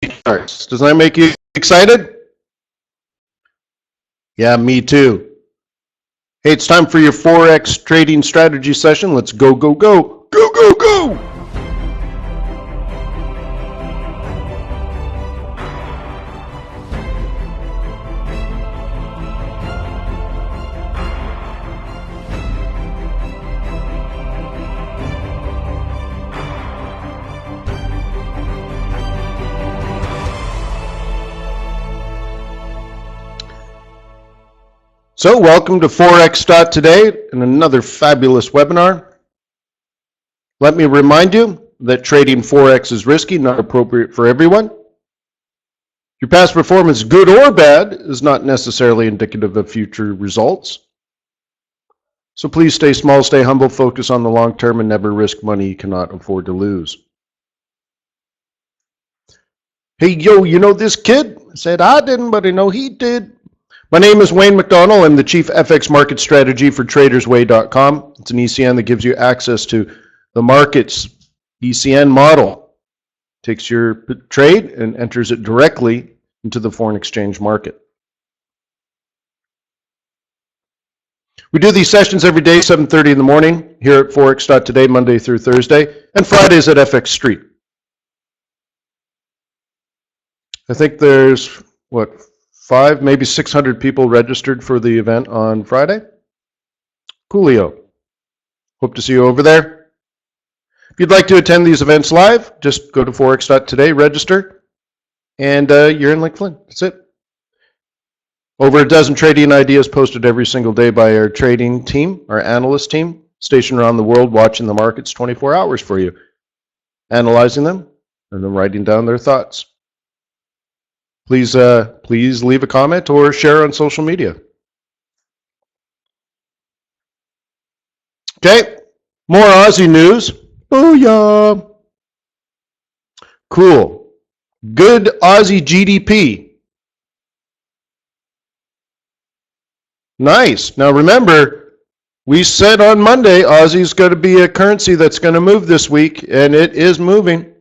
charts. Does that make you excited? Yeah, me too. Hey, it's time for your Forex trading strategy session. Let's go, go, go. Go, go, go! So welcome to Forex.Today and another fabulous webinar. Let me remind you that trading Forex is risky, not appropriate for everyone. Your past performance, good or bad, is not necessarily indicative of future results. So please stay small, stay humble, focus on the long term, and never risk money you cannot afford to lose. Hey, yo, you know this kid? I said I didn't, but I know he did. My name is Wayne McDonell. I'm the Chief FX Market Strategy for TradersWay.com. It's an ECN that gives you access to the market's ECN model. Takes your trade and enters it directly into the foreign exchange market. We do these sessions every day, 7:30 in the morning, here at Forex.Today, Monday through Thursday, and Fridays at FX Street. I think there's, what, 500, maybe 600 people registered for the event on Friday. Coolio. Hope to see you over there. If you'd like to attend these events live, just go to Forex.Today, register, and you're in Lake Flynn. That's it. Over a dozen trading ideas posted every single day by our trading team, our analyst team, stationed around the world watching the markets 24 hours for you, analyzing them, and then writing down their thoughts. Please leave a comment or share on social media. Okay, more Aussie news. Booyah! Cool. Good Aussie GDP. Nice. Now remember, we said on Monday Aussie's going to be a currency that's going to move this week, and it is moving.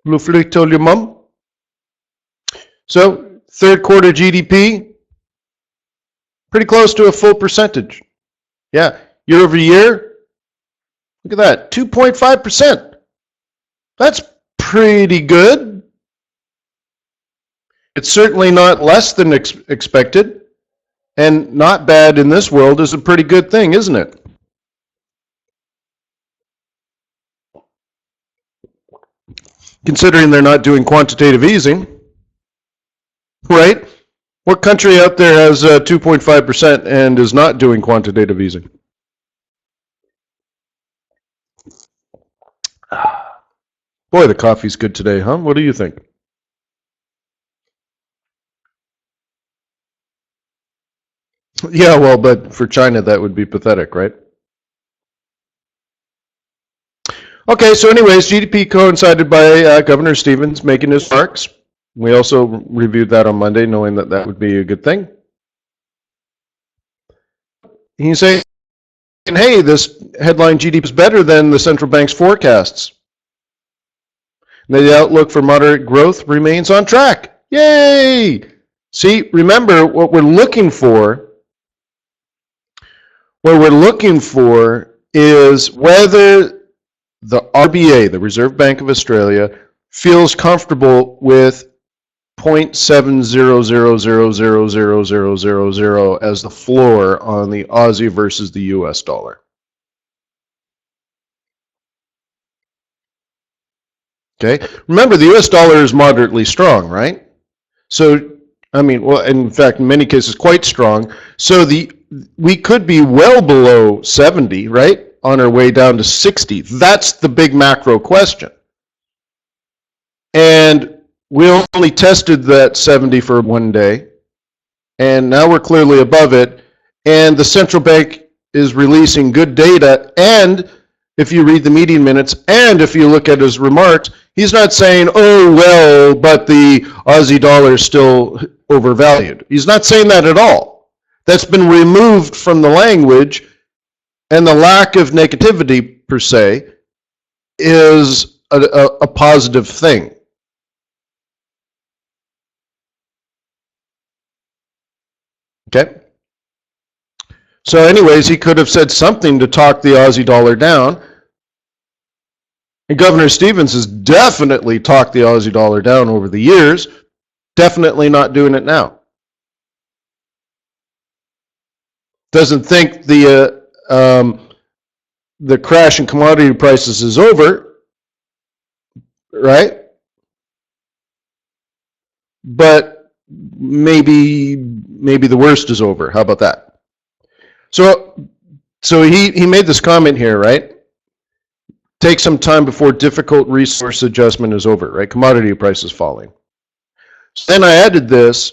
Hopefully told your mom. So, third quarter GDP, pretty close to a full percentage. Yeah, year over year, look at that, 2.5%. That's pretty good. It's certainly not less than expected, and not bad in this world is a pretty good thing, isn't it? Considering they're not doing quantitative easing. Right? What country out there has 2.5% and is not doing quantitative easing? Boy, the coffee's good today, huh? What do you think? Yeah, well, but for China, that would be pathetic, right? Okay, so anyways, GDP coincided by Governor Stevens making his remarks. We also reviewed that on Monday, knowing that that would be a good thing. He's saying, hey, this headline GDP is better than the central bank's forecasts. The outlook for moderate growth remains on track. Yay! See, remember what we're looking for. What we're looking for is whether the RBA, the Reserve Bank of Australia, feels comfortable with 0.70000000 as the floor on the Aussie versus the US dollar. Okay, remember the US dollar is moderately strong, right? So, I mean, well, in fact, in many cases, quite strong. So we could be well below 70, right? On our way down to 60. That's the big macro question. And we only tested that 70 for one day, and now we're clearly above it, and the central bank is releasing good data, and if you read the meeting minutes, and if you look at his remarks, he's not saying, oh, well, but the Aussie dollar is still overvalued. He's not saying that at all. That's been removed from the language, and the lack of negativity, per se, is a positive thing. Okay? So anyways, he could have said something to talk the Aussie dollar down. And Governor Stevens has definitely talked the Aussie dollar down over the years. Definitely not doing it now. Doesn't think the crash in commodity prices is over, right? But maybe the worst is over. How about that? So he made this comment here, right? Take some time before difficult resource adjustment is over, right? Commodity prices falling. So then I added this.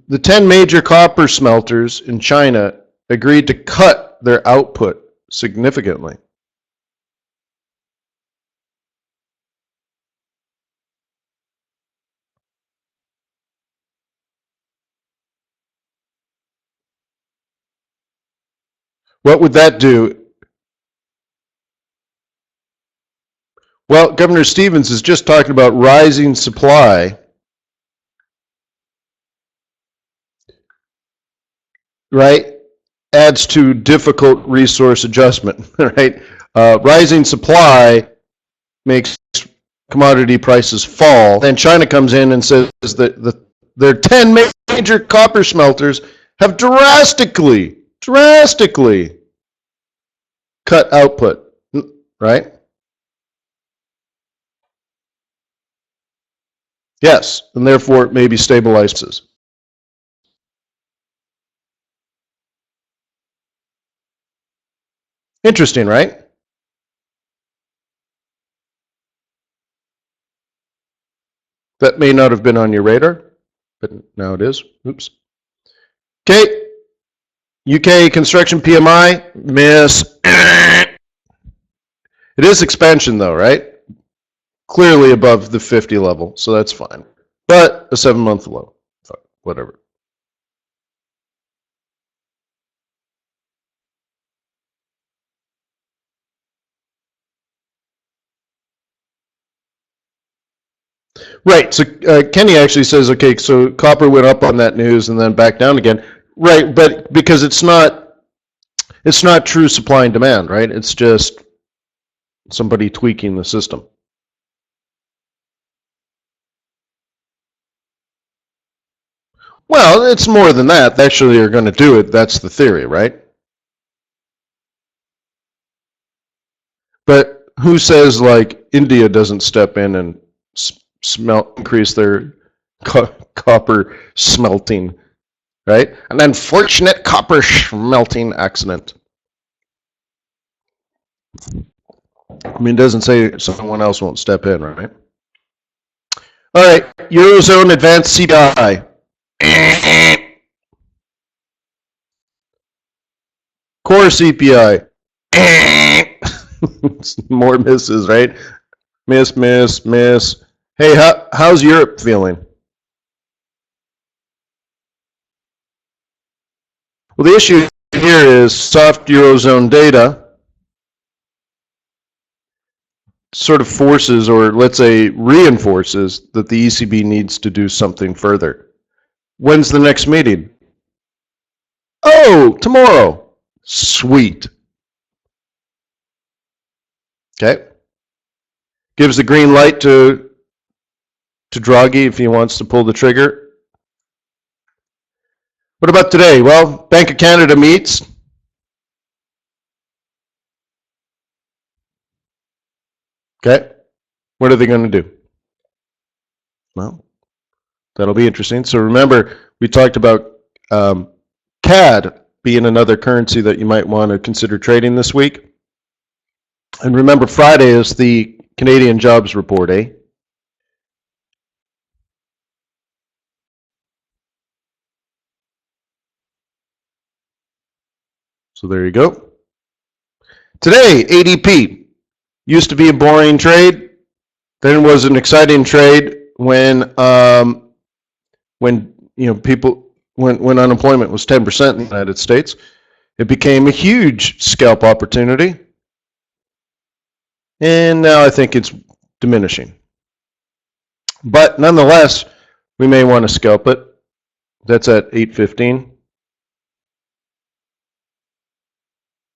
The 10 major copper smelters in China agreed to cut their output significantly. What would that do? Well, Governor Stevens is just talking about rising supply, right? Adds to difficult resource adjustment, right? Rising supply makes commodity prices fall. Then China comes in and says that their 10 major copper smelters have drastically cut output, right? Yes, and therefore it maybe stabilizes. Interesting, right? That may not have been on your radar, but now it is. Oops. Okay. UK construction PMI, miss. It is expansion though, right? Clearly above the 50 level, so that's fine. But a 7-month low, whatever. Right. So Kenny actually says, okay, so copper went up on that news and then back down again. Right, but because it's not true supply and demand, right? It's just somebody tweaking the system. Well, it's more than that. They actually are going to do it. That's the theory, right? But who says like India doesn't step in and increase their copper smelting, right? An unfortunate copper smelting accident. I mean, it doesn't say someone else won't step in, right? All right, Eurozone advanced CPI. Core CPI. More misses, right? Miss, miss, miss. Hey, how's Europe feeling? Well, the issue here is soft Eurozone data sort of forces, or let's say reinforces, that the ECB needs to do something further. When's the next meeting? Oh, tomorrow. Sweet. Okay. Gives the green light to Draghi if he wants to pull the trigger. What about today? Well, Bank of Canada meets. Okay. What are they going to do? Well, that'll be interesting. So remember, we talked about CAD being another currency that you might want to consider trading this week. And remember, Friday is the Canadian jobs report, eh? So there you go. Today, ADP used to be a boring trade. Then it was an exciting trade when people when unemployment was 10% in the United States. It became a huge scalp opportunity. And now I think it's diminishing. But nonetheless, we may want to scalp it. That's at 8:15.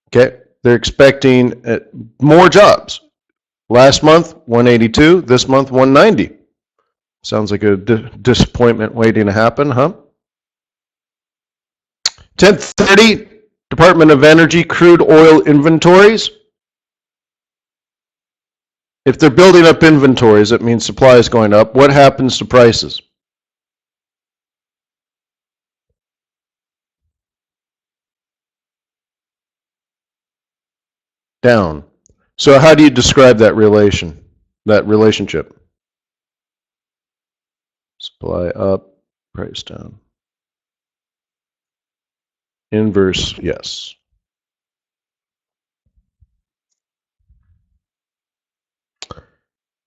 Okay, they're expecting more jobs. Last month, 182. This month, 190. Sounds like a disappointment waiting to happen, huh? 10:30, Department of Energy crude oil inventories. If they're building up inventories, it means supply is going up. What happens to prices? Down. So how do you describe that relationship? Supply up, price down. Inverse, yes.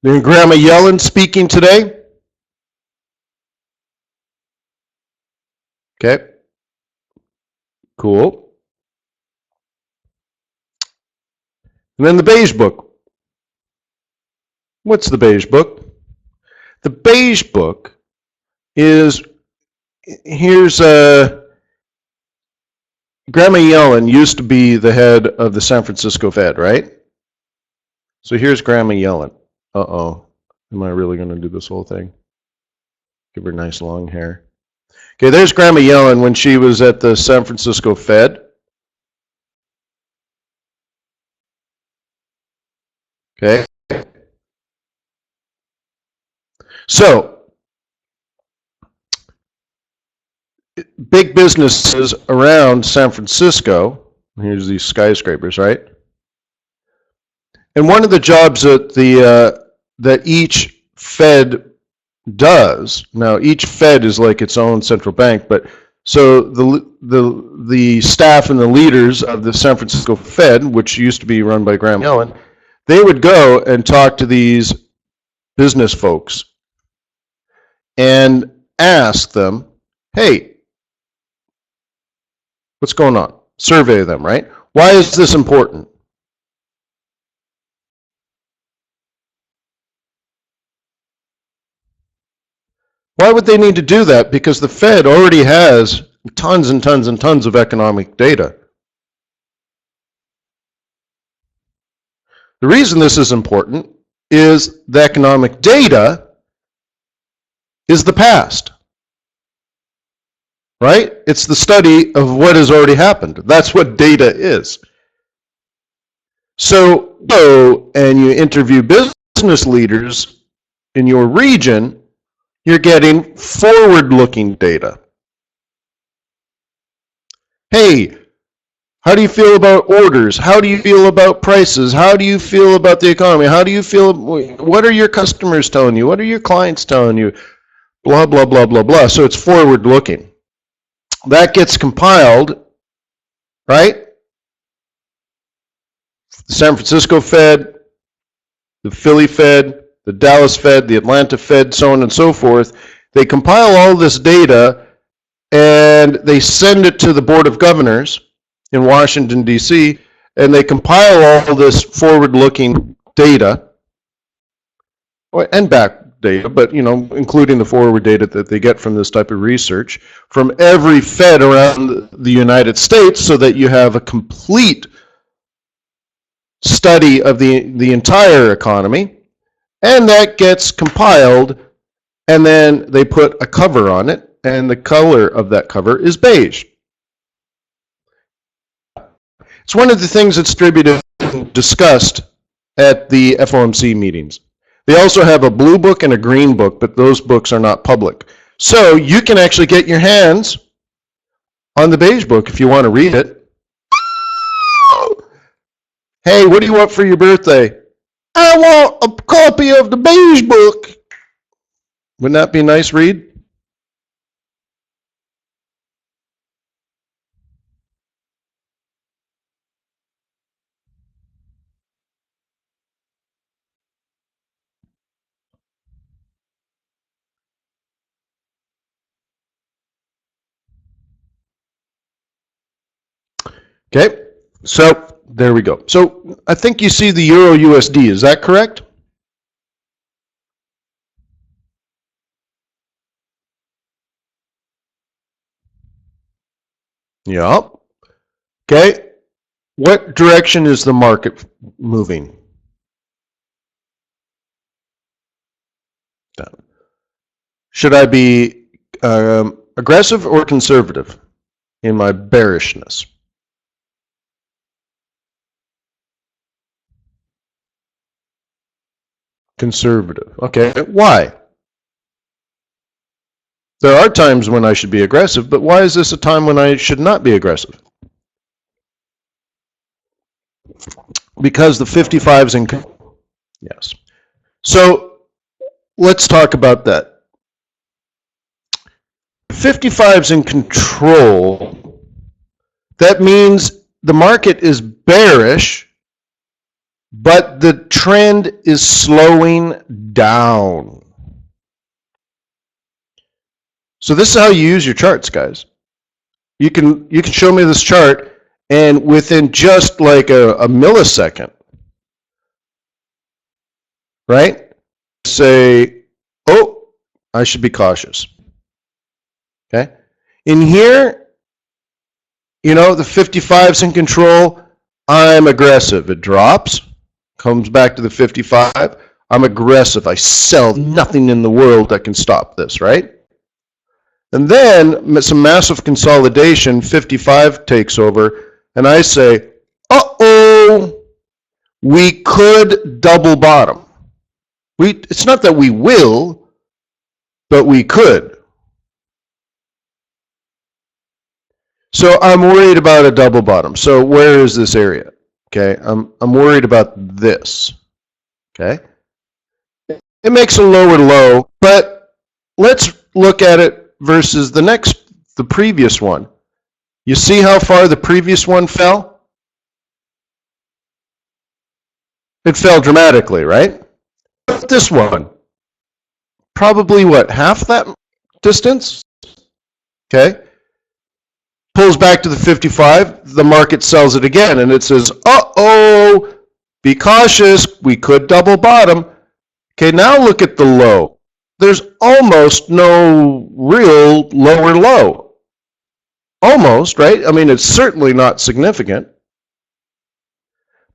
Then Grandma Yellen speaking today. Okay. Cool. And then the beige book. What's the beige book? The beige book is, here's Grandma Yellen used to be the head of the San Francisco Fed, right? So here's Grandma Yellen. Uh-oh. Am I really going to do this whole thing? Give her nice long hair. Okay, there's Grandma Yellen when she was at the San Francisco Fed. Okay. So, big businesses around San Francisco, here's these skyscrapers, right? And one of the jobs that that each Fed does, now each Fed is like its own central bank, but so the staff and the leaders of the San Francisco Fed, which used to be run by Graham Yellen, they would go and talk to these business folks and ask them, hey, what's going on? Survey them, right? Why is this important? Why would they need to do that? Because the Fed already has tons and tons and tons of economic data. The reason this is important is the economic data is the past, right? It's the study of what has already happened. That's what data is. So go and you interview business leaders in your region, you're getting forward-looking data. Hey, how do you feel about orders? How do you feel about prices? How do you feel about the economy? How do you feel? What are your customers telling you? What are your clients telling you? Blah, blah, blah, blah, blah. So it's forward-looking. That gets compiled, right? The San Francisco Fed, the Philly Fed, the Dallas Fed, the Atlanta Fed, so on and so forth. They compile all this data and they send it to the Board of Governors in Washington, D.C., and they compile all this forward-looking data and back data, but including the forward data that they get from this type of research from every Fed around the United States, so that you have a complete study of the entire economy, and that gets compiled, and then they put a cover on it, and the color of that cover is beige. It's one of the things that's discussed at the FOMC meetings. They also have a blue book and a green book, but those books are not public. So you can actually get your hands on the beige book if you want to read it. Hey, what do you want for your birthday? I want a copy of the beige book. Wouldn't that be a nice read? Okay, so there we go. So I think you see the Euro USD, is that correct? Yep. Okay. What direction is the market moving? Down. Should I be aggressive or conservative in my bearishness? Conservative. Okay. Why? There are times when I should be aggressive, but why is this a time when I should not be aggressive? Because the 55's in. Yes. So let's talk about that. 55's in control. That means the market is bearish, but the trend is slowing down. So this is how you use your charts, guys. You can show me this chart, and within just like a millisecond, right? Say, oh, I should be cautious. Okay? In here, you know, the 55's in control. I'm aggressive. It drops, comes back to the 55. I'm aggressive. I sell. Nothing in the world that can stop this, right? And then some massive consolidation, 55 takes over, and I say, uh-oh, we could double bottom. It's not that we will, but we could. So I'm worried about a double bottom. So where is this area? Okay, I'm worried about this. Okay, it makes a lower low, but let's look at it versus the previous one. You see how far the previous one fell? It fell dramatically, right? This one, probably what, half that distance? Okay. Pulls back to the 55, the market sells it again, and it says, uh-oh, be cautious, we could double bottom. Okay, now look at the low. There's almost no real lower low. Almost, right? I mean, it's certainly not significant.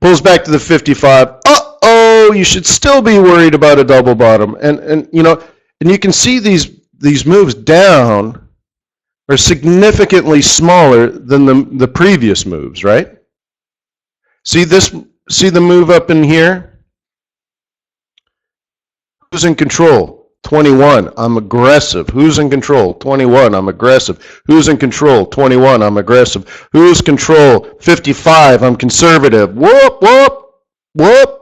Pulls back to the 55, uh-oh, you should still be worried about a double bottom. And you know, and you can see these moves down are significantly smaller than the previous moves, right? See the move up in here? Who's in control? 21, I'm aggressive. Who's in control? 21, I'm aggressive. Who's in control? 21, I'm aggressive. Who's control? 55, I'm conservative. Whoop, whoop, whoop.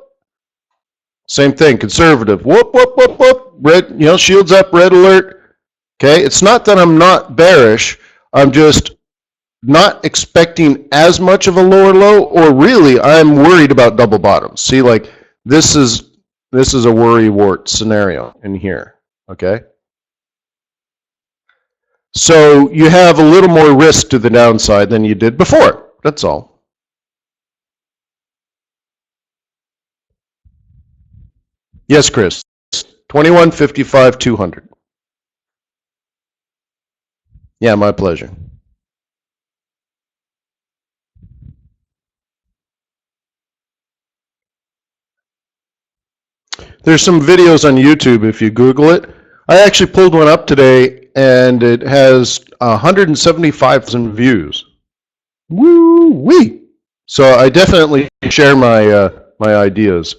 Same thing, conservative. Whoop, whoop, whoop, whoop. Red, you know, shields up, red alert. Okay, it's not that I'm not bearish. I'm just not expecting as much of a lower low, or really I'm worried about double bottoms. See, like this is a worry wart scenario in here, okay? So you have a little more risk to the downside than you did before, that's all. Yes, Chris, 2155 200. Yeah, my pleasure. There's some videos on YouTube if you Google it. I actually pulled one up today, and it has 175,000 views. Woo-wee! So I definitely share my my ideas.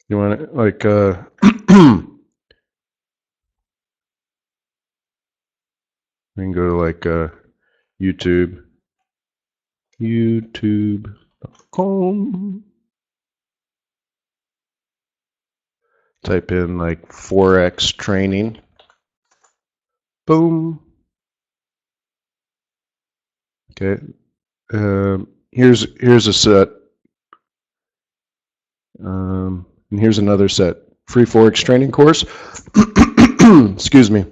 You want to, like, we can go to like YouTube. YouTube.com. Type in like Forex training. Boom. Okay. Here's a set. And here's another set. Free Forex training course. Excuse me.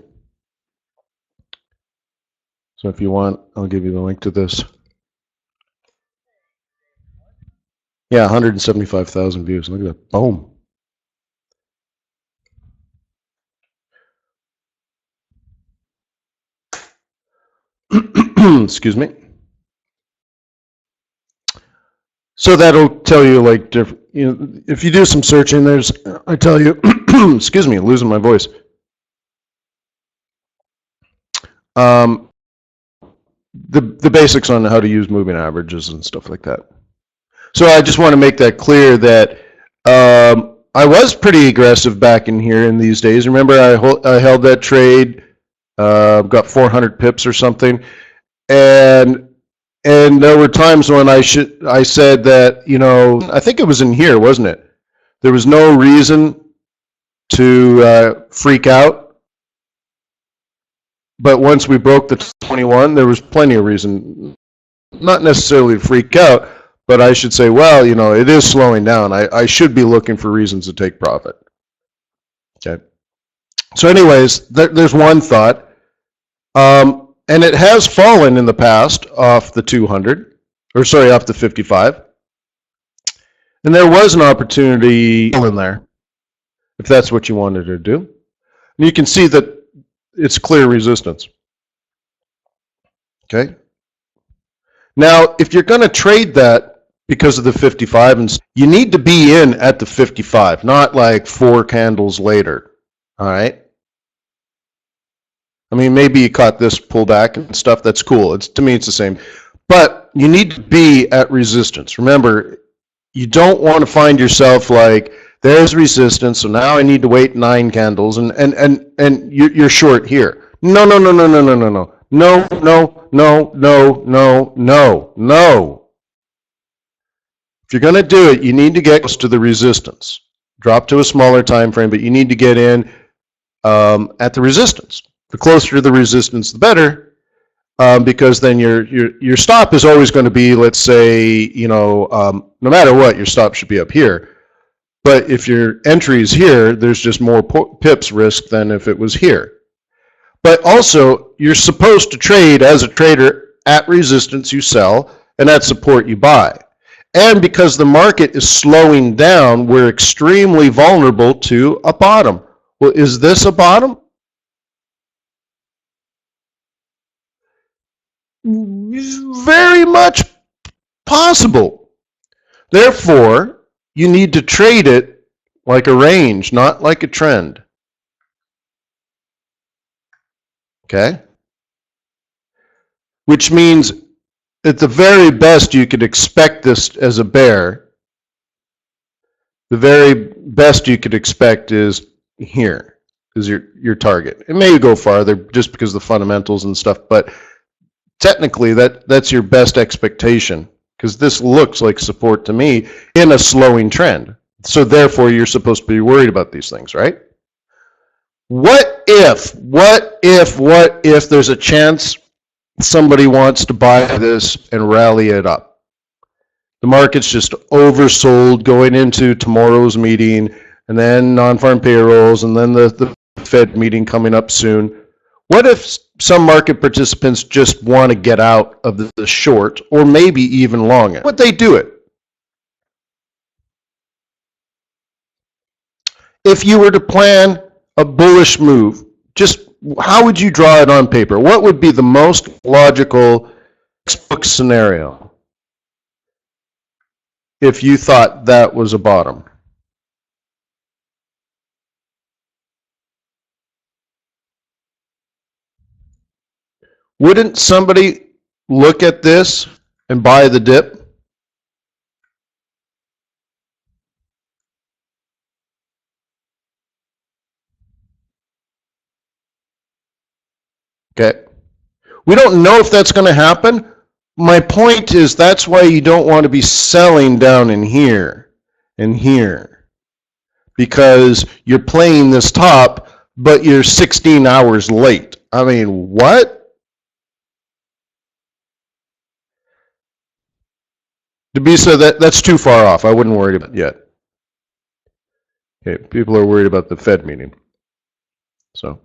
So if you want, I'll give you the link to this. Yeah, 175,000 views. Look at that. Boom. Excuse me. So that'll tell you, like, if you do some searching, I tell you, excuse me, losing my voice. The basics on how to use moving averages and stuff like that. So I just want to make that clear that I was pretty aggressive back in here in these days. Remember, I held that trade, got 400 pips or something, and there were times when I said that, I think it was in here, wasn't it? There was no reason to freak out, but once we broke the 21, there was plenty of reason, not necessarily to freak out, but I should say, well, it is slowing down. I should be looking for reasons to take profit. Okay. So anyways, there's one thought. And it has fallen in the past off the 200, or sorry, off the 55. And there was an opportunity in there, if that's what you wanted to do. And you can see that it's clear resistance. Okay. Now, if you're going to trade that because of the 55, and you need to be in at the 55, not like 4 candles later. All right. I mean, maybe you caught this pullback and stuff. That's cool. To me, it's the same. But you need to be at resistance. Remember, you don't want to find yourself like, there's resistance, so now I need to wait 9 candles, and you're short here. No, no, no, no, no, no, no, no. No, no, no, no, no, no, no. If you're going to do it, you need to get close to the resistance. Drop to a smaller time frame, but you need to get in at the resistance. The closer to the resistance, the better, because then your stop is always going to be, let's say, no matter what, your stop should be up here. But if your entry is here, there's just more pips risk than if it was here. But also, you're supposed to trade as a trader at resistance, you sell, and at support, you buy. And because the market is slowing down, we're extremely vulnerable to a bottom. Well, is this a bottom? Very much possible. Therefore, you need to trade it like a range, not like a trend. Okay? Which means at the very best you could expect this as a bear. The very best you could expect is here, is your target. It may go farther just because of the fundamentals and stuff, but technically that's your best expectation, because this looks like support to me in a slowing trend. So therefore you're supposed to be worried about these things, right? What if there's a chance somebody wants to buy this and rally it up? The market's just oversold going into tomorrow's meeting, and then non-farm payrolls, and then the Fed meeting coming up soon. What if some market participants just want to get out of the short, or maybe even long it? Would they do it? If you were to plan a bullish move, just how would you draw it on paper? What would be the most logical textbook scenario if you thought that was a bottom? Wouldn't somebody look at this and buy the dip? Okay. We don't know if that's going to happen. My point is that's why you don't want to be selling down in here and here, because you're playing this top, but you're 16 hours late. I mean, what? To be so that's too far off. I wouldn't worry about it yet. Okay, people are worried about the Fed meeting. So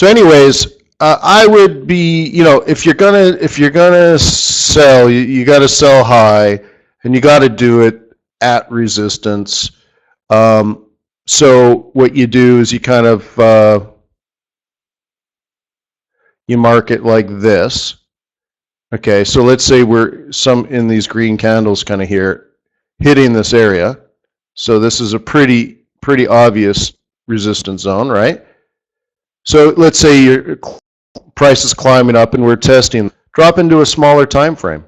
anyways, I would be, if you're gonna sell, you got to sell high, and you got to do it at resistance. So what you do is you kind of you mark it like this. Okay, so let's say we're some in these green candles kind of here hitting this area. So this is a pretty obvious resistance zone, right? So let's say your price is climbing up and we're testing. Drop into a smaller time frame.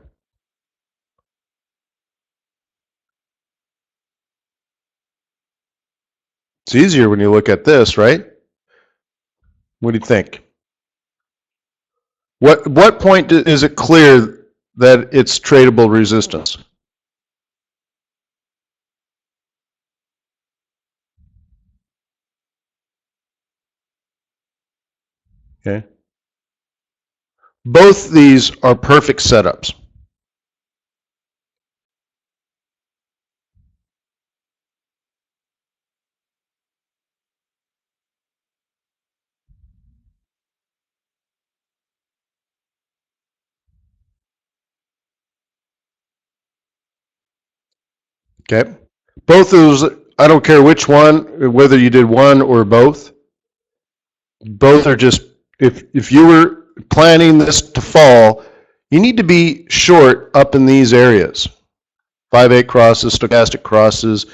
It's easier when you look at this, right? What do you think? What point is it clear that it's tradable resistance? Okay. Both these are perfect setups. Okay. Both of those, I don't care which one, whether you did one or both. Both are just, if you were planning this to fall, you need to be short up in these areas. 5/8 crosses, stochastic crosses,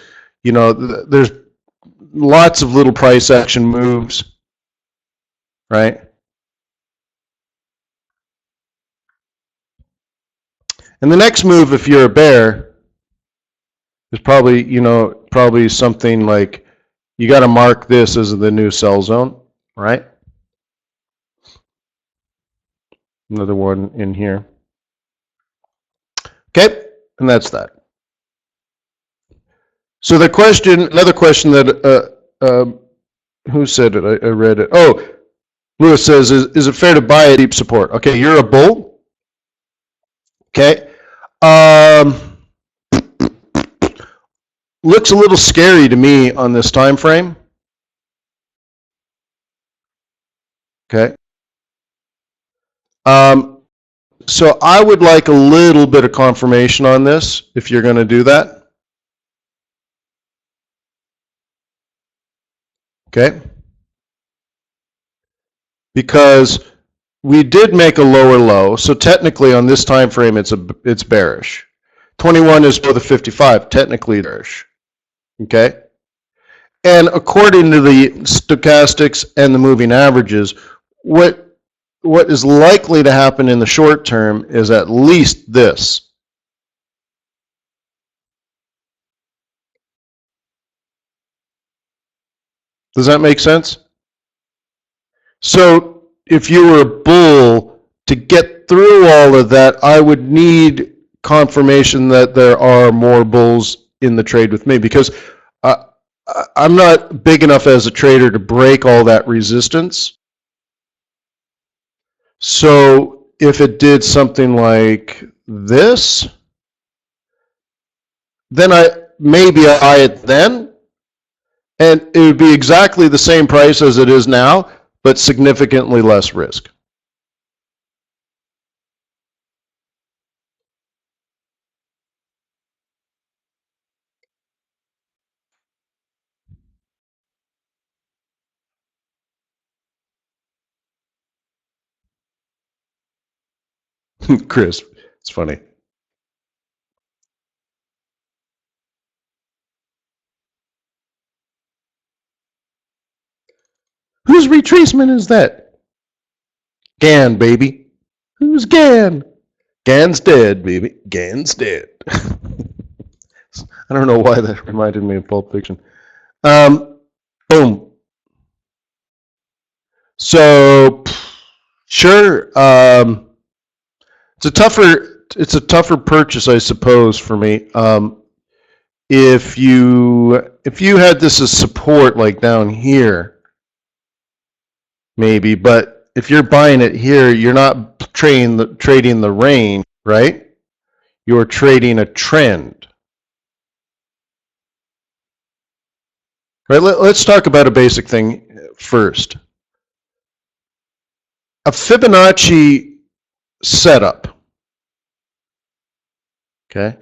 you know, there's lots of little price action moves, right? And the next move, if you're a bear, is probably, you know, probably something like you got to mark this as the new sell zone, right? Another one in here. Okay, and that's that. So the question, another question that, who said it? I read it. Oh, Lewis says, is it fair to buy at deep support? Okay, you're a bull. Okay. Looks a little scary to me on this time frame. Okay. So I would like a little bit of confirmation on this if you're going to do that. Okay. Because we did make a lower low, so technically on this time frame it's bearish. 21 is below the 55, technically bearish. Okay. And according to the stochastics and the moving averages, what is likely to happen in the short term is at least this. Does that make sense? So if you were a bull, to get through all of that, I would need confirmation that there are more bulls in the trade with me, because I'm not big enough as a trader to break all that resistance. So if it did something like this, then I maybe buy it then, and it would be exactly the same price as it is now, but significantly less risk. Chris, it's funny. Whose retracement is that? Gann, baby. Who's Gann? Gann's dead, baby. Gann's dead. I don't know why that reminded me of Pulp Fiction. Boom. So, sure. It's a tougher purchase, I suppose, for me. If you had this as support, like down here, maybe, but if you're buying it here, you're not trading the range, right? You're trading a trend. Right? Let's talk about a basic thing first. A Fibonacci setup. Okay.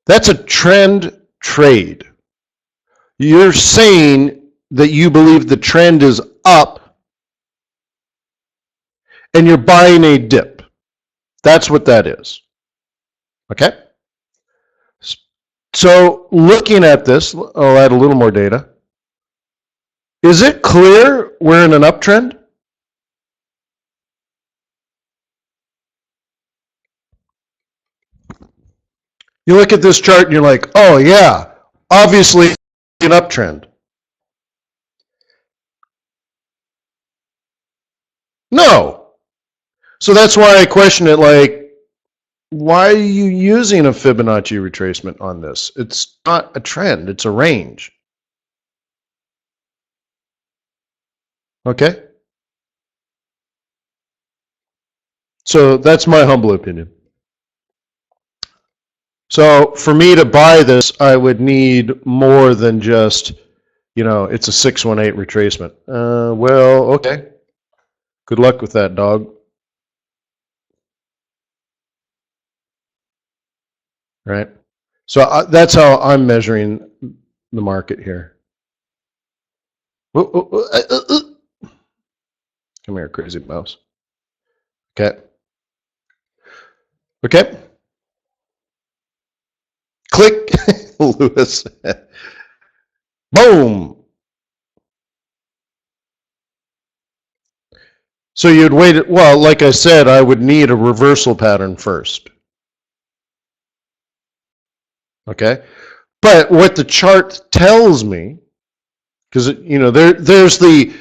That's a trend trade. You're saying that you believe the trend is up and you're buying a dip. That's what that is. Okay? So looking at this, I'll add a little more data. Is it clear we're in an uptrend? You look at this chart and you're like, oh yeah, obviously an uptrend. No. So that's why I question it, like, why are you using a Fibonacci retracement on this? It's not a trend, it's a range. Okay? So that's my humble opinion. So for me to buy this, I would need more than just, it's a 618 retracement. Well, okay. Good luck with that, dog. Right? So that's how I'm measuring the market here. Come here, crazy mouse. Okay. Okay. Click, Lewis. Boom. So you'd wait, well, like I said, I would need a reversal pattern first. Okay? But what the chart tells me, because, there's the,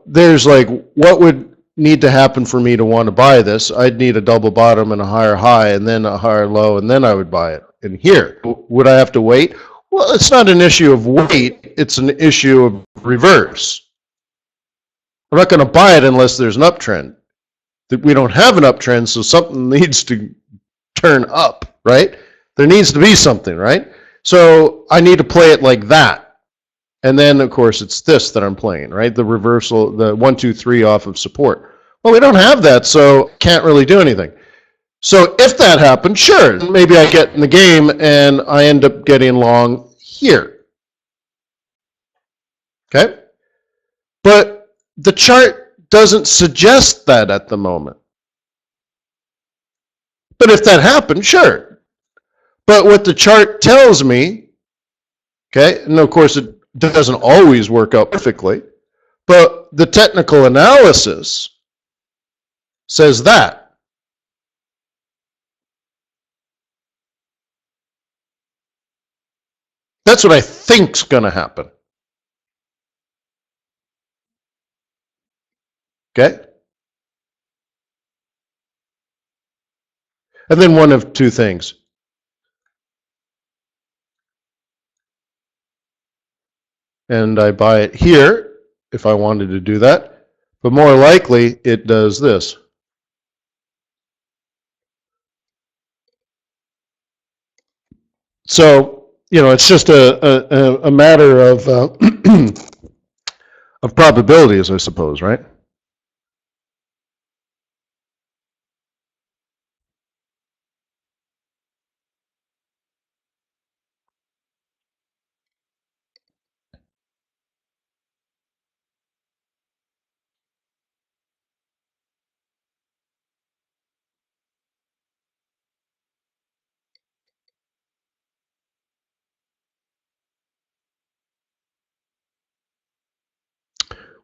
there's like, what would need to happen for me to want to buy this? I'd need a double bottom and a higher high and then a higher low, and then I would buy it. And here, would I have to wait? Well, it's not an issue of wait, it's an issue of reverse. I'm not going to buy it unless there's an uptrend. We don't have an uptrend, so something needs to turn up, right? There needs to be something, right? So I need to play it like that. And then, of course, it's this that I'm playing, right? The reversal, the 1, 2, 3 off of support. Well, we don't have that, so can't really do anything. So if that happened, sure, maybe I get in the game and I end up getting long here. Okay? But the chart doesn't suggest that at the moment. But if that happened, sure. But what the chart tells me, okay, and of course it doesn't always work out perfectly, but the technical analysis says that. That's what I think's going to happen. Okay? And then one of two things. And I buy it here if I wanted to do that, but more likely it does this. So, it's just a matter of of probabilities, I suppose, right?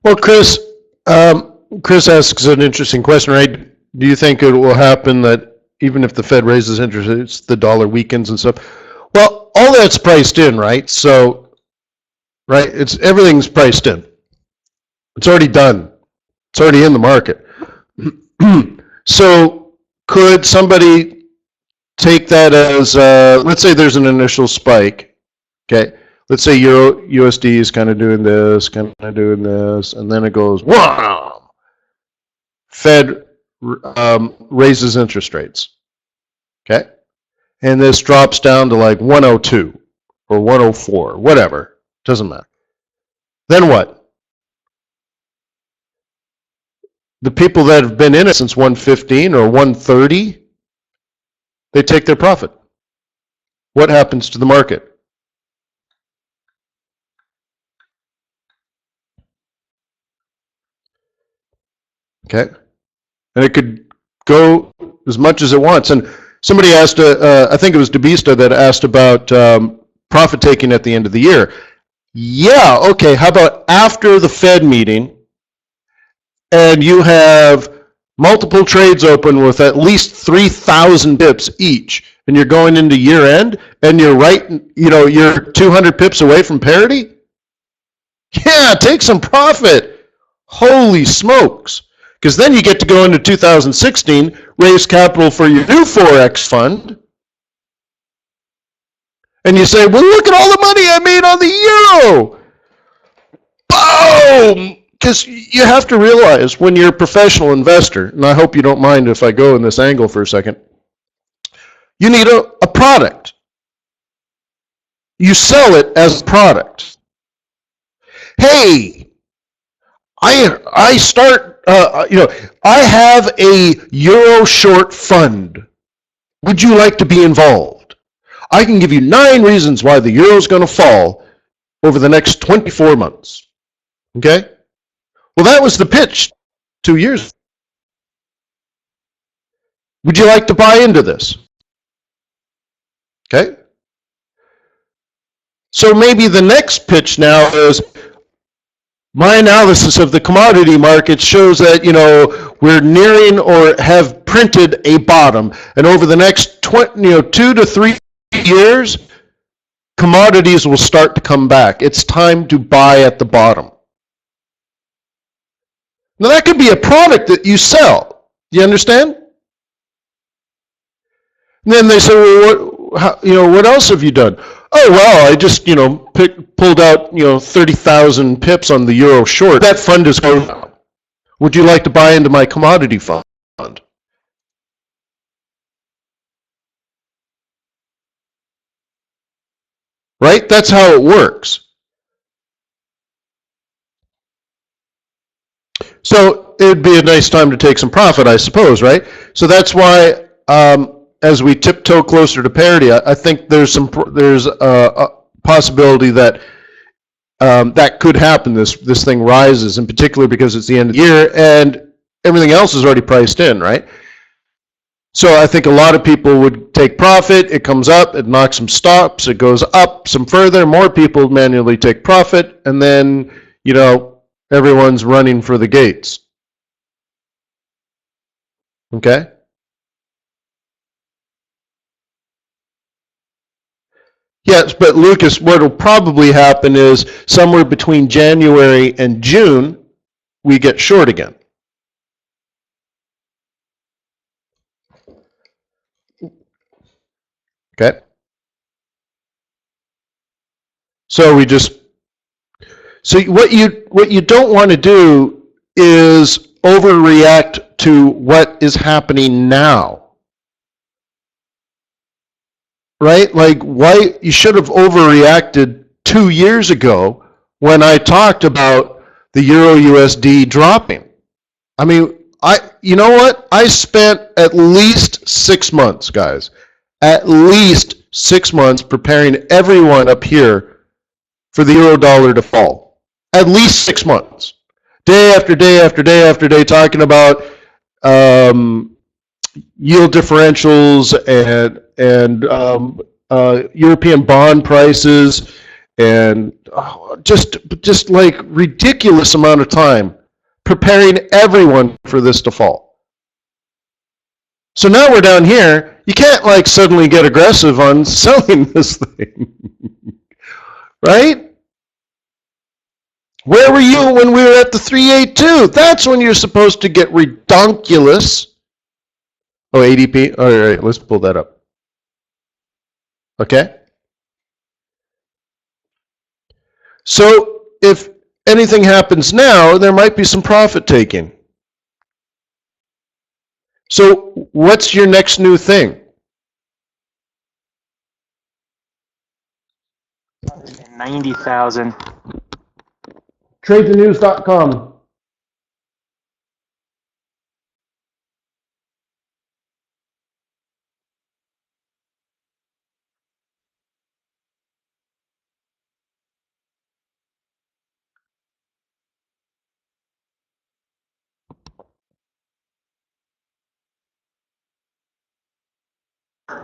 Well, Chris asks an interesting question, right? Do you think it will happen that even if the Fed raises interest rates, the dollar weakens and stuff? Well, all that's priced in, right? So, right, everything's priced in. It's already done. It's already in the market. So, could somebody take that as, let's say there's an initial spike, okay? Let's say Euro USD is kind of doing this, and then it goes, wow! Fed raises interest rates, okay? And this drops down to like 102 or 104, whatever, doesn't matter. Then what? The people that have been in it since 115 or 130, they take their profit. what happens to the market? Okay, and it could go as much as it wants. And somebody asked, I think it was DeBista that asked about profit taking at the end of the year. Yeah, okay, how about after the Fed meeting and you have multiple trades open with at least 3,000 pips each, and you're going into year end and you're right, you're 200 pips away from parity? Yeah, take some profit. Holy smokes. Because then you get to go into 2016, raise capital for your new Forex fund, and you say, well, look at all the money I made on the euro. Boom! Because you have to realize when you're a professional investor, and I hope you don't mind if I go in this angle for a second, you need a product. You sell it as a product. Hey, I start, I have a euro short fund. Would you like to be involved? I can give you 9 reasons why the euro is going to fall over the next 24 months. Okay? Well, that was the pitch 2 years ago. Would you like to buy into this? Okay? So maybe the next pitch now is, my analysis of the commodity market shows that, we're nearing or have printed a bottom. And over the next 2 to 3 years, commodities will start to come back. It's time to buy at the bottom. Now that could be a product that you sell. Do you understand? And then they say, well, what else have you done? Oh, well, I just, pulled out, 30,000 pips on the euro short. That fund is going down. Would you like to buy into my commodity fund? Right? That's how it works. So it would be a nice time to take some profit, I suppose, right? So that's why, as we tiptoe closer to parity, I think there's a possibility that that could happen. This thing rises, in particular because it's the end of the year and everything else is already priced in, right? So I think a lot of people would take profit. It comes up, it knocks some stops, it goes up some further. More people manually take profit, and then everyone's running for the gates. Okay. Yes, but Lucas, what will probably happen is somewhere between January and June, we get short again. Okay. So what you don't want to do is overreact to what is happening now. Right? Like, why you should have overreacted 2 years ago when I talked about the Euro USD dropping. I mean, you know what? I spent at least 6 months, guys. At least 6 months preparing everyone up here for the euro dollar to fall. At least 6 months. Day after day after day after day talking about yield differentials and European bond prices and just like ridiculous amount of time preparing everyone for this to fall. So now we're down here. You can't like suddenly get aggressive on selling this thing, right? Where were you when we were at the 382? That's when you're supposed to get redonkulous. Oh, ADP. All right, let's pull that up. Okay. So if anything happens now, there might be some profit taking. So what's your next new thing? 90,000. TradeTheNews.com.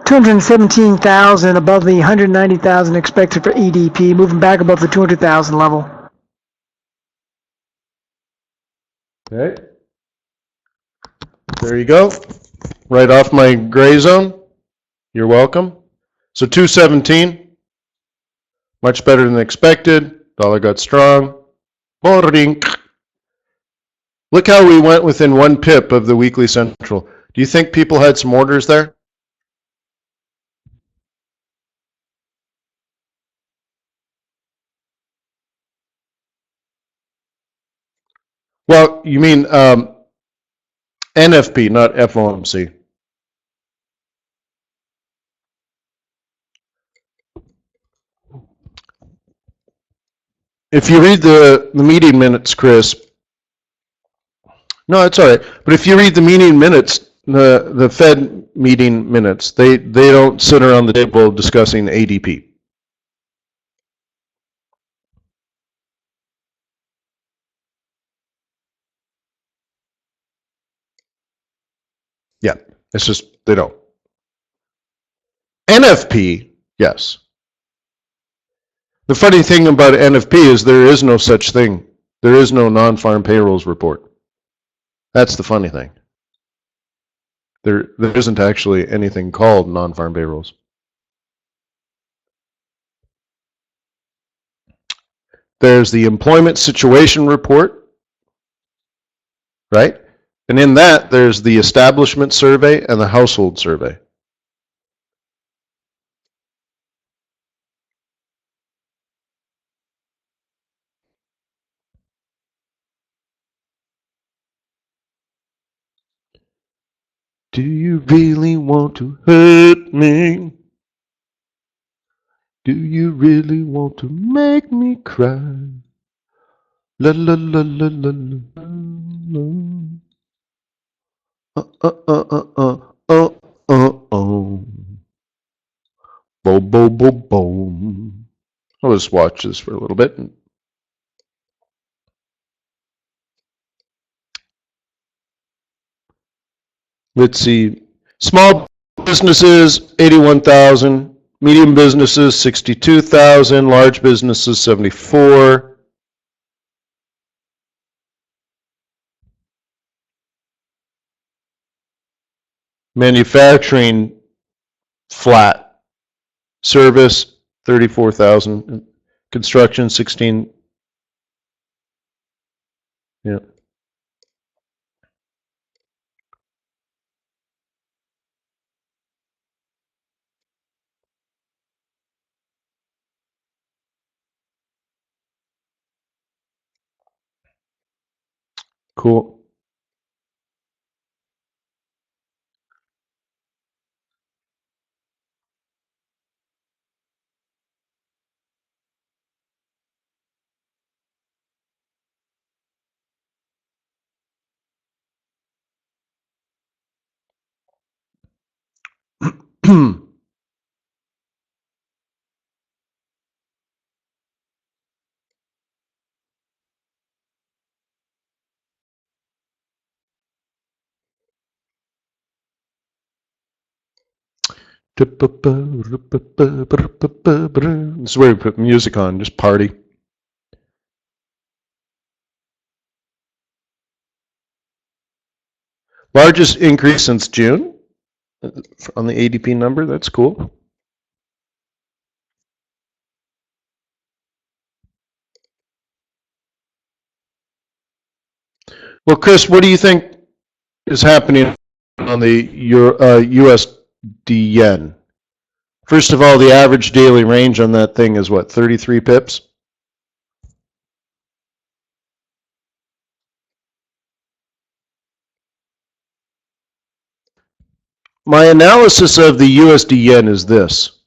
217,000 above the 190,000 expected for ADP, moving back above the 200,000 level. Okay. There you go. Right off my gray zone. You're welcome. So 217, much better than expected. Dollar got strong. Boring. Look how we went within 1 pip of the weekly central. Do you think people had some orders there? Well, you mean NFP, not FOMC. If you read the meeting minutes, Chris, no, it's all right. But if you read the meeting minutes, the Fed meeting minutes, they don't sit around the table discussing ADP. Yeah, it's just they don't. NFP, yes. The funny thing about NFP is there is no such thing. There is no non-farm payrolls report. That's the funny thing. There isn't actually anything called non-farm payrolls. There's the employment situation report, right? And in that, there's the establishment survey and the household survey. Do you really want to hurt me? Do you really want to make me cry? La la la la la la la. Oh. Boom, boom, boom, boom. I'll just watch this for a little bit. Let's see. Small businesses, 81,000. Medium businesses, 62,000. Large businesses, 74. Manufacturing, flat. Service, 34,000. Construction, 16. Yeah. Cool. This is where we put music on, just party. Largest increase since June on the ADP number. That's cool. Well, Chris, what do you think is happening on the USD yen? First of all, the average daily range on that thing is what, 33 pips? My analysis of the USD yen is this.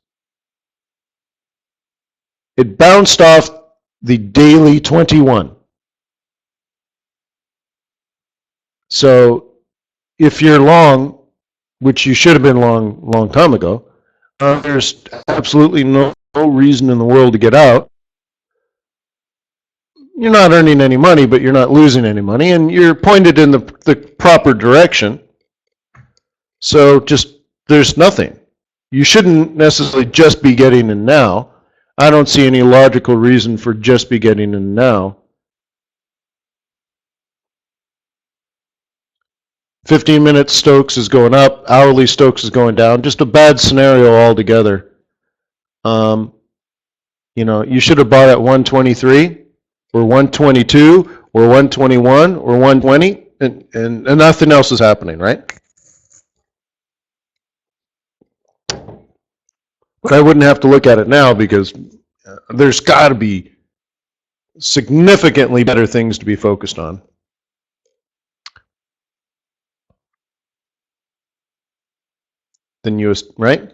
It bounced off the daily 21. So if you're long, which you should have been long time ago, there's absolutely no reason in the world to get out. You're not earning any money, but you're not losing any money, and you're pointed in the proper direction. So just, there's nothing. you shouldn't necessarily just be getting in now. I don't see any logical reason for just be getting in now. 15-minute Stokes is going up, hourly Stokes is going down. Just a bad scenario altogether. You know, you should have bought at 123 or 122 or 121 or 120, and nothing else is happening, right? But I wouldn't have to look at it now because there's got to be significantly better things to be focused on. Than US, right?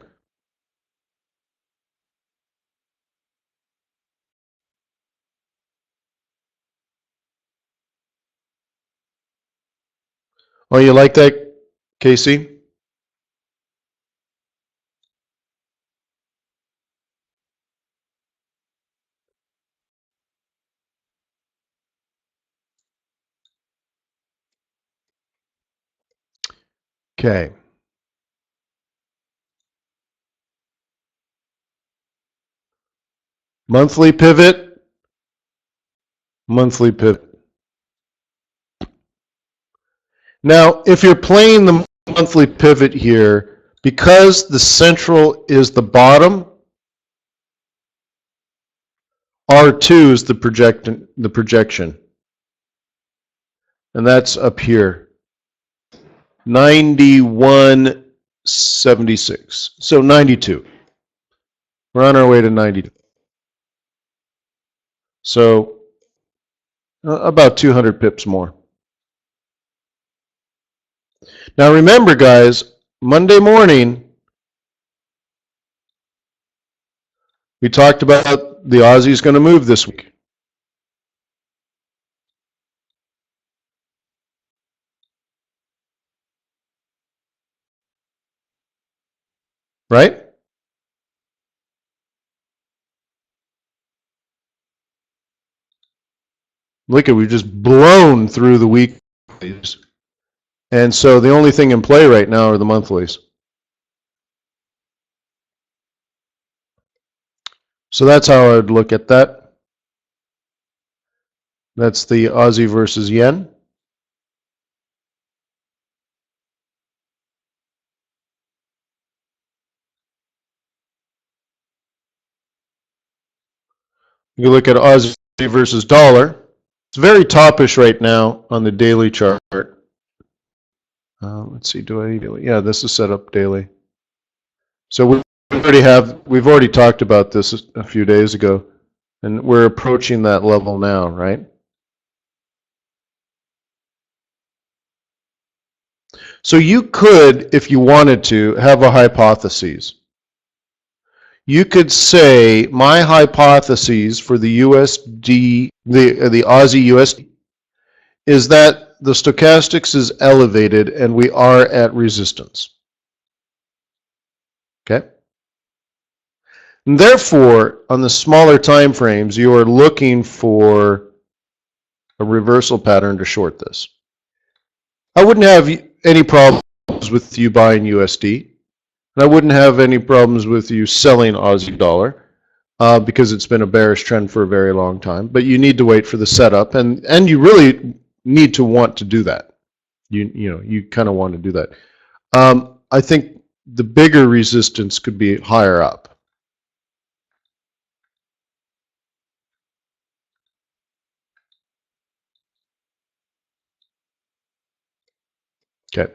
Oh, you like that, Casey? Okay. Monthly pivot, monthly pivot. Now, if you're playing the monthly pivot here, because the central is the bottom, R2 is the projection. And that's up here. 91.76. So 92. We're on our way to 92. So about 200 pips more. Now remember, guys, Monday morning, we talked about the Aussie's going to move this week. Right? Look at, we've just blown through the weeklies. And so the only thing in play right now are the monthlies. So that's how I would look at that. That's the Aussie versus yen. You look at Aussie versus dollar. It's very topish right now on the daily chart. Let's see, do I daily? Yeah, this is set up daily. So we've already talked about this a few days ago, and we're approaching that level now, right? So you could, if you wanted to, have a hypothesis. You could say my hypothesis for the USD, the Aussie USD, is that the stochastics is elevated and we are at resistance. Okay? And therefore, on the smaller time frames, you are looking for a reversal pattern to short this. I wouldn't have any problems with you buying USD. And I wouldn't have any problems with you selling Aussie dollar because it's been a bearish trend for a very long time. But you need to wait for the setup, and you really need to want to do that. You kind of want to do that. I think the bigger resistance could be higher up. Okay.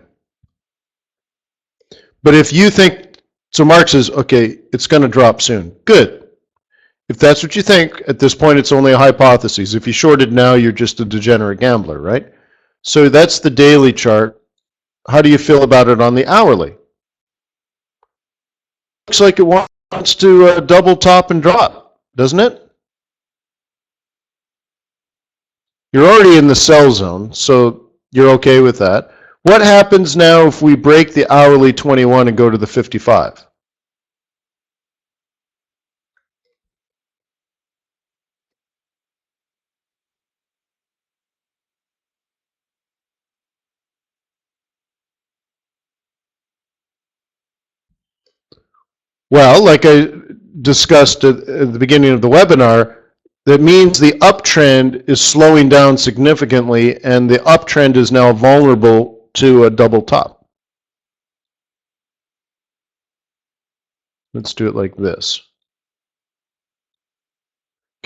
But if you think, so Mark says, okay, it's going to drop soon. Good. If that's what you think, at this point it's only a hypothesis. If you shorted now, you're just a degenerate gambler, right? So that's the daily chart. How do you feel about it on the hourly? Looks like it wants to double top and drop, doesn't it? You're already in the sell zone, so you're okay with that. What happens now if we break the hourly 21 and go to the 55? Well, like I discussed at the beginning of the webinar, that means the uptrend is slowing down significantly, and the uptrend is now vulnerable to a double top. Let's do it like this.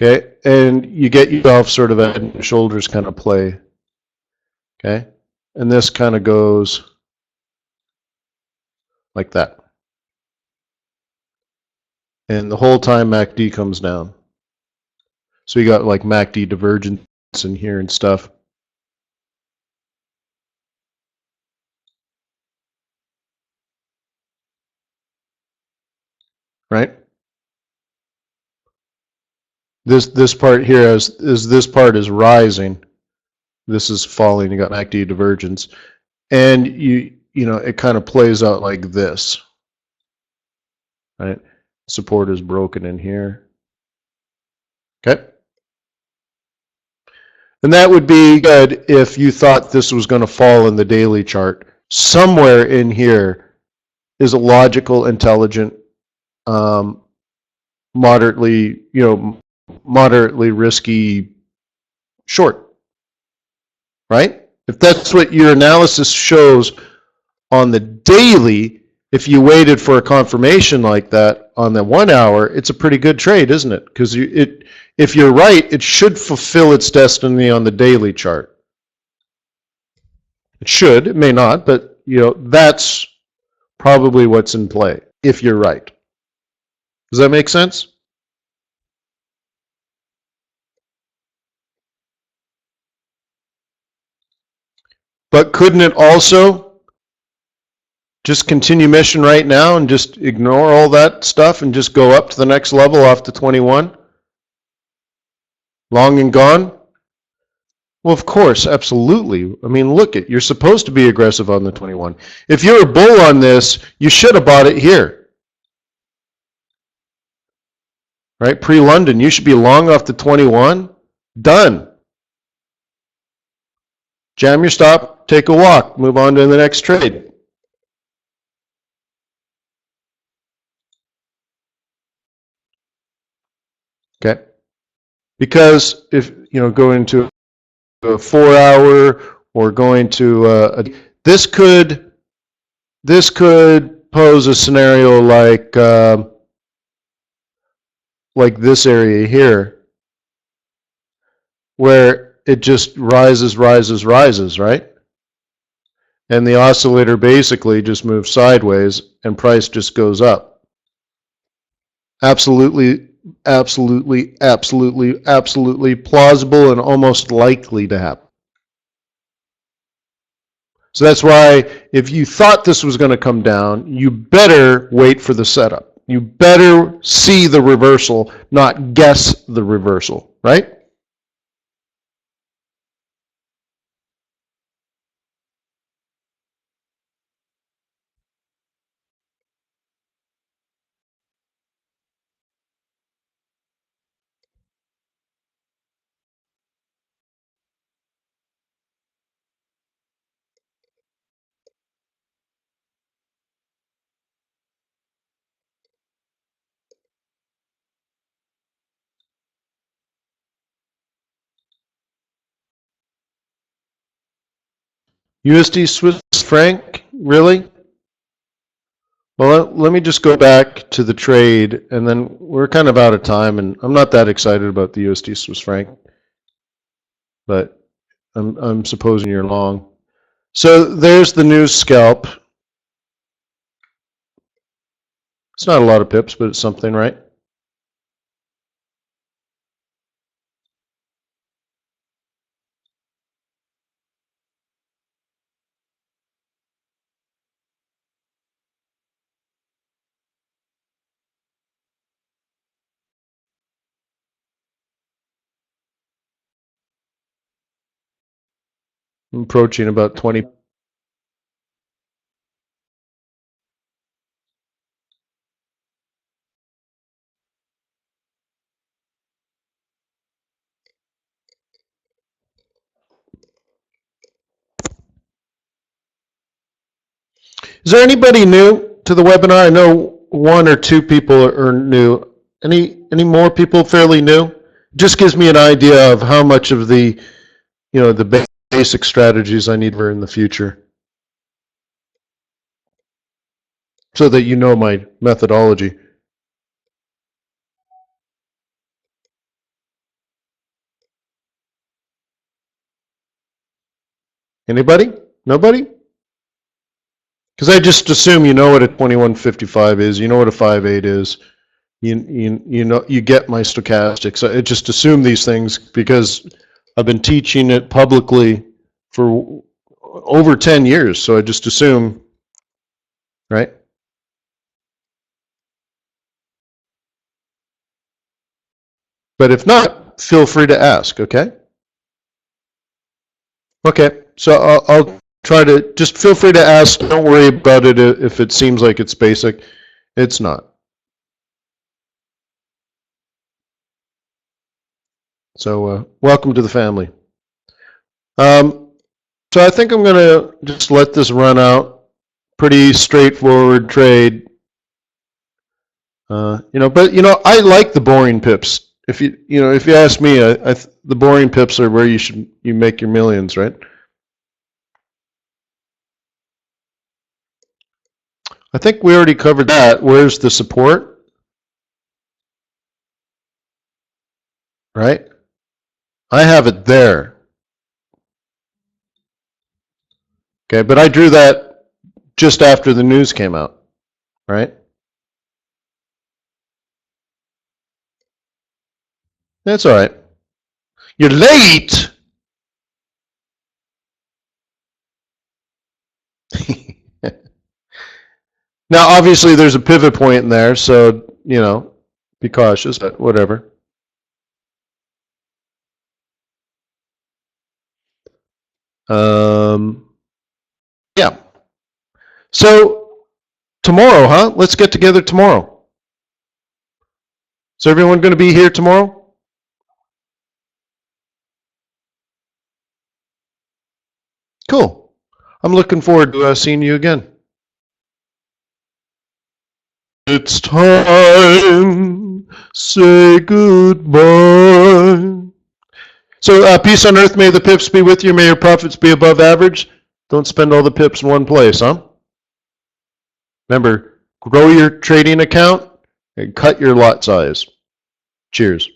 Okay, and you get yourself sort of a head and shoulders kind of play. Okay, and this kind of goes like that. And the whole time MACD comes down. So you got like MACD divergence in here and stuff. Right? This part here is this part is rising. This is falling. You got MACD divergence. And you know, it kind of plays out like this. Right? Support is broken in here. Okay? And that would be good if you thought this was going to fall in the daily chart. Somewhere in here is a logical, intelligent, moderately, moderately risky short, right? If that's what your analysis shows on the daily, if you waited for a confirmation like that on the 1 hour, it's a pretty good trade, isn't it? Because if you're right, it should fulfill its destiny on the daily chart. It should, it may not, but that's probably what's in play, if you're right. Does that make sense? But couldn't it also just continue mission right now and just ignore all that stuff and just go up to the next level off the 21? Long and gone? Well, of course, absolutely. I mean, look, you're supposed to be aggressive on the 21. If you're a bull on this, you should have bought it here. Right? Pre-London, you should be long off the 21. Done. Jam your stop, take a walk, move on to the next trade. Okay? Because if, go into a 4 hour or going to this could pose a scenario like this area here, where it just rises, right? And the oscillator basically just moves sideways and price just goes up. Absolutely plausible and almost likely to happen. So that's why if you thought this was going to come down, you better wait for the setup. You better see the reversal, not guess the reversal, right? USD Swiss franc, really? Well, let me just go back to the trade, and then we're kind of out of time, and I'm not that excited about the USD Swiss franc, but I'm supposing you're long. So there's the new scalp. It's not a lot of pips, but it's something, right? I'm approaching about 20. Is there anybody new to the webinar? I know one or two people are new. Any more people fairly new? Just gives me an idea of how much of the, the basic strategies I need for in the future, so that you know my methodology. Anybody? Nobody? Because I just assume you know what a 2155 is, you know what a 58 is, you know, you get my stochastics. I just assume these things because I've been teaching it publicly for over 10 years, so I just assume, right? But if not, feel free to ask, okay? Okay, so I'll try to, just feel free to ask. Don't worry about it if it seems like it's basic. It's not. So welcome to the family. So I think I'm going to just let this run out. Pretty straightforward trade. But I like the boring pips. If you ask me, the boring pips are where you make your millions, right? I think we already covered that. Where's the support? Right? I have it there. Okay, but I drew that just after the news came out, right? That's all right. You're late. Now, obviously, there's a pivot point in there, so, be cautious, but whatever. Yeah. So, tomorrow, huh? Let's get together tomorrow. Is everyone going to be here tomorrow? Cool. I'm looking forward to seeing you again. It's time. Say goodbye. So, peace on earth, may the pips be with you, may your profits be above average. Don't spend all the pips in one place, huh? Remember, grow your trading account and cut your lot size. Cheers.